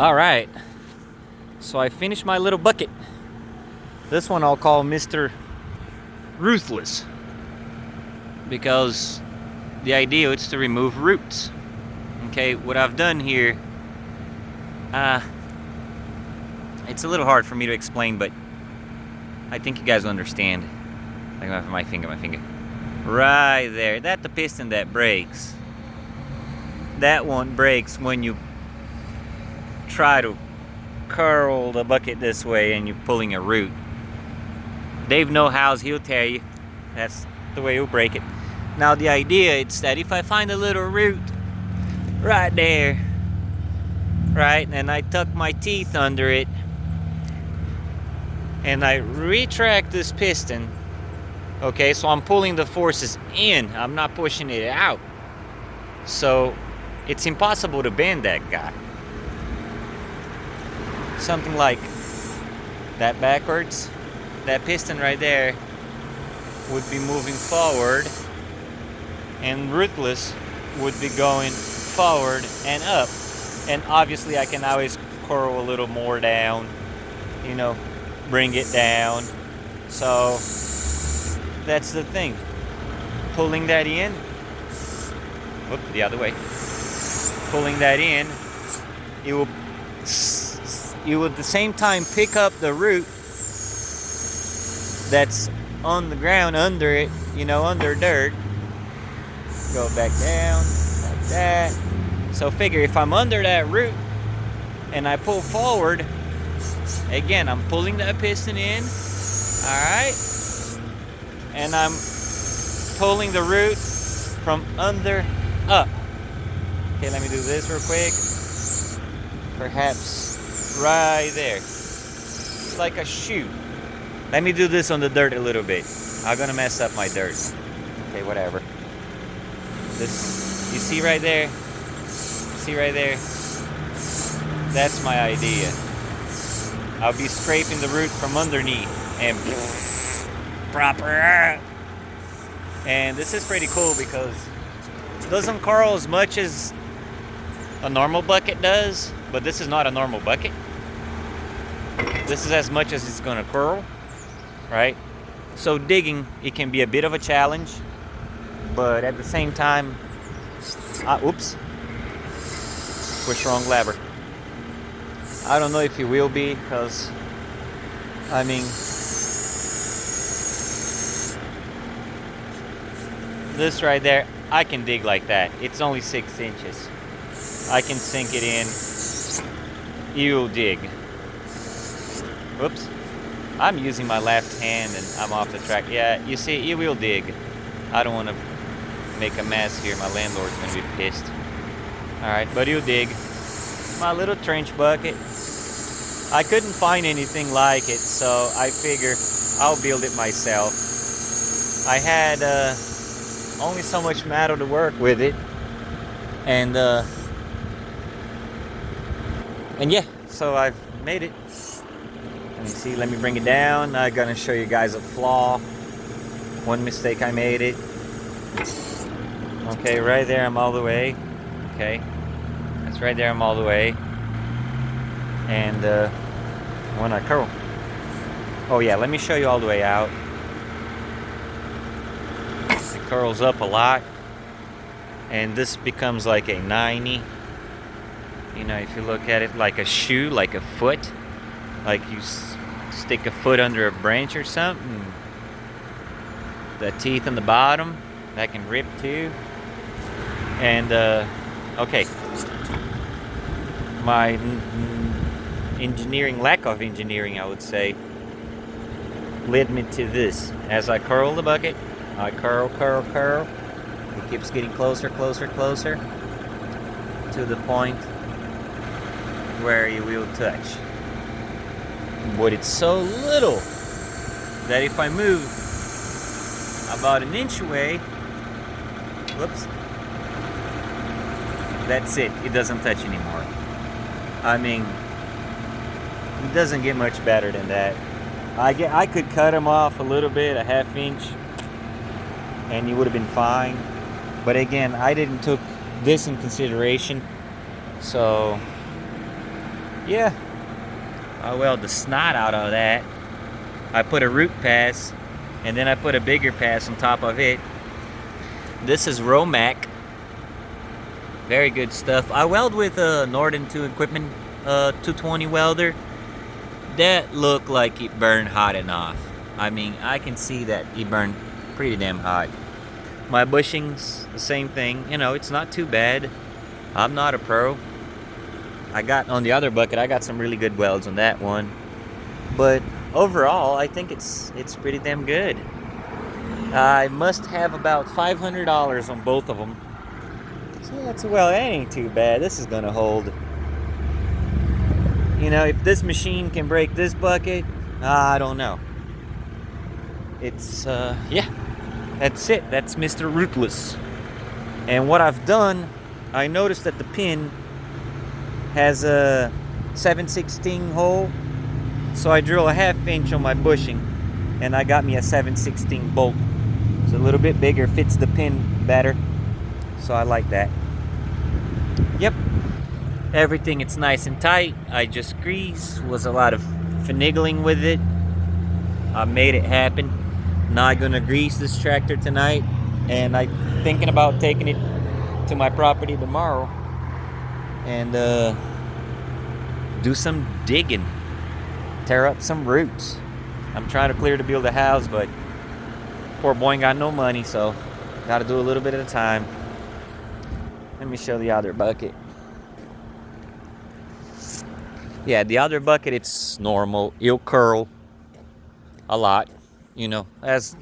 All right, so I finished my little bucket. This one I'll call Mr. Ruthless, because the idea is to remove roots. Okay, what I've done here, it's a little hard for me to explain, but I think you guys will understand. Like my finger. Right there, that's the piston that breaks. That one breaks when you try to curl the bucket this way and you're pulling a root. Dave know-hows, he'll tell you that's the way he'll break it. Now the idea is that if I find a little root right there, right, and I tuck my teeth under it and I retract this piston, okay, so I'm pulling the forces in, I'm not pushing it out, so it's impossible to bend that guy. Something like that backwards, that piston right there would be moving forward, and Ruthless would be going forward and up. And obviously I can always curl a little more down, you know, bring it down. So that's the thing. Pulling that in, whoop, the other way. Pulling that in, you will at the same time pick up the root that's on the ground under it, you know, under dirt. Go back down like that. So figure if I'm under that root and I pull forward, again, I'm pulling that piston in, all right? And I'm pulling the root from under up. Okay, let me do this real quick. Perhaps right there. It's like a shoe. Let me do this on the dirt a little bit. I'm gonna mess up my dirt. Okay, whatever. This, you see right there? See right there? That's my idea. I'll be scraping the root from underneath and proper. And this is pretty cool because it doesn't curl as much as a normal bucket does, but this is not a normal bucket. This is as much as it's gonna curl, right? So digging, it can be a bit of a challenge, but at the same time, oops, push wrong lever. I don't know if it will be, because, I mean, this right there, I can dig like that. It's only 6 inches. I can sink it in. You'll dig. Whoops. I'm using my left hand and I'm off the track. Yeah, you see, you will dig. I don't want to make a mess here. My landlord's going to be pissed. Alright, but you'll dig. My little trench bucket. I couldn't find anything like it, so I figure I'll build it myself. I had only so much metal to work with it. And yeah, so I've made it. Let me see, let me bring it down. I'm gonna show you guys a flaw. One mistake I made it. Okay, right there I'm all the way. Okay, that's right there I'm all the way. And when I curl. Oh yeah, let me show you all the way out. It curls up a lot. And this becomes like a 90. You know, if you look at it like a shoe, like a foot. Like you stick a foot under a branch or something. The teeth in the bottom, that can rip too. And okay, my engineering, lack of engineering, I would say, led me to this. As I curl the bucket, I curl. It keeps getting closer to the point where you will touch. But it's so little that if I move about an inch away, whoops, that's it. It doesn't touch anymore. I mean, it doesn't get much better than that. I could cut them off a little bit, a ½ inch, and you would have been fine. But again, I didn't took this in consideration, so yeah, I weld the snot out of that. I put a root pass, and then I put a bigger pass on top of it. This is Romac. Very good stuff. I weld with a Norton 2 Equipment 220 welder. That looked like it burned hot enough. I mean, I can see that it burned pretty damn hot. My bushings, the same thing. You know, it's not too bad. I'm not a pro. I got, on the other bucket, I got some really good welds on that one. But overall, I think it's pretty damn good. I must have about $500 on both of them. So that's, well, that ain't too bad. This is gonna hold. You know, if this machine can break this bucket, I don't know. It's, yeah, that's it. That's Mr. Rootless. And what I've done, I noticed that the pin has a 7/16 hole. So I drill a 1/2 inch on my bushing, and I got me a 7/16 bolt. It's a little bit bigger, fits the pin better. So I like that. Yep. Everything, it's nice and tight. I just grease. Was a lot of finagling with it. I made it happen. Now I'm gonna grease this tractor tonight, and I'm thinking about taking it to my property tomorrow and do some digging, tear up some roots. I'm trying to clear to build a house, but poor boy ain't got no money, so gotta do a little bit at a time. Let me show the other bucket. Yeah, the other bucket, it's normal. It'll curl a lot, you know,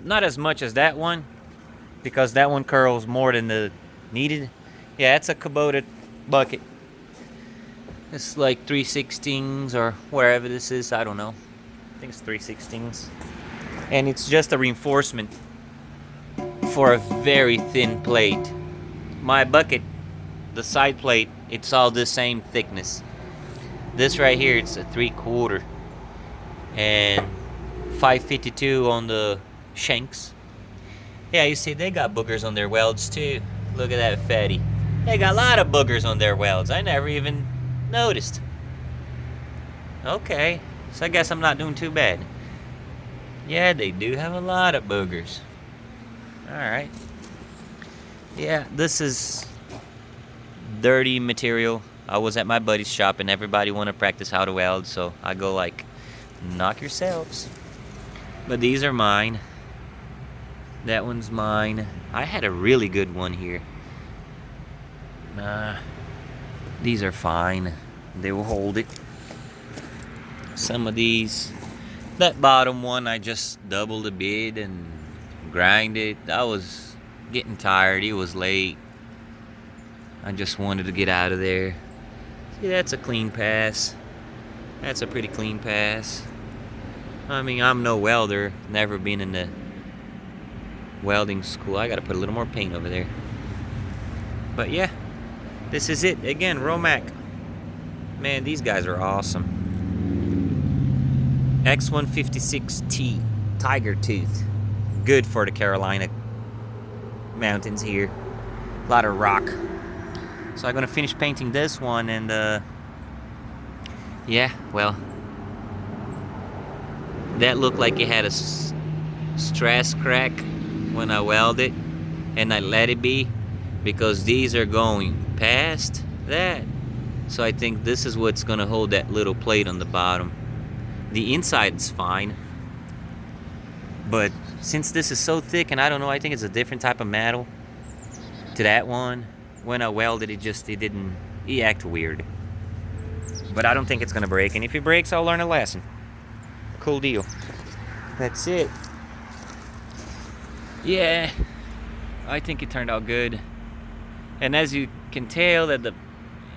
not as much as that one, because that one curls more than the needed. Yeah, it's a Kubota bucket. It's like 3/16 or wherever this is, I don't know. I think it's 3/16. And it's just a reinforcement for a very thin plate. My bucket, the side plate, it's all the same thickness. This right here, it's a 3/4 and 552 on the shanks. Yeah, you see, they got boogers on their welds too. Look at that fatty. They got a lot of boogers on their welds. I never even noticed. Okay, so I guess I'm not doing too bad. Yeah, they do have a lot of boogers. Alright. Yeah, this is dirty material. I was at my buddy's shop and everybody wanted to practice how to weld, so I go like, knock yourselves. But these are mine. That one's mine. I had a really good one here. These are fine. They will hold it. Some of these. That bottom one, I just doubled a bit and grind it. I was getting tired. It was late. I just wanted to get out of there. See, that's a clean pass. That's a pretty clean pass. I mean, I'm no welder. Never been in the welding school. I gotta put a little more paint over there. But yeah, this is it. Again, Romac. Man, these guys are awesome. X156T Tiger Tooth. Good for the Carolina mountains here. A lot of rock. So I'm gonna finish painting this one, and yeah, well, that looked like it had a stress crack when I welded, and I let it be because these are going past that. So I think this is what's gonna hold that little plate on the bottom. The inside's fine, but since this is so thick, and I don't know, I think it's a different type of metal to that one. When I welded it, it acted weird. But I don't think it's gonna break, and if it breaks, I'll learn a lesson. Cool deal. That's it. Yeah, I think it turned out good. And as you can tell at the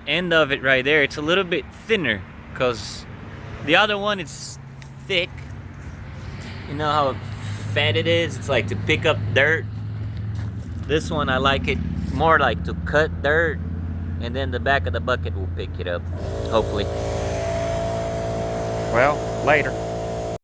end of it right there, it's a little bit thinner, because the other one is thick. You know how fat it is? It's like to pick up dirt. This one, I like it more like to cut dirt, and then the back of the bucket will pick it up, hopefully. Well, later.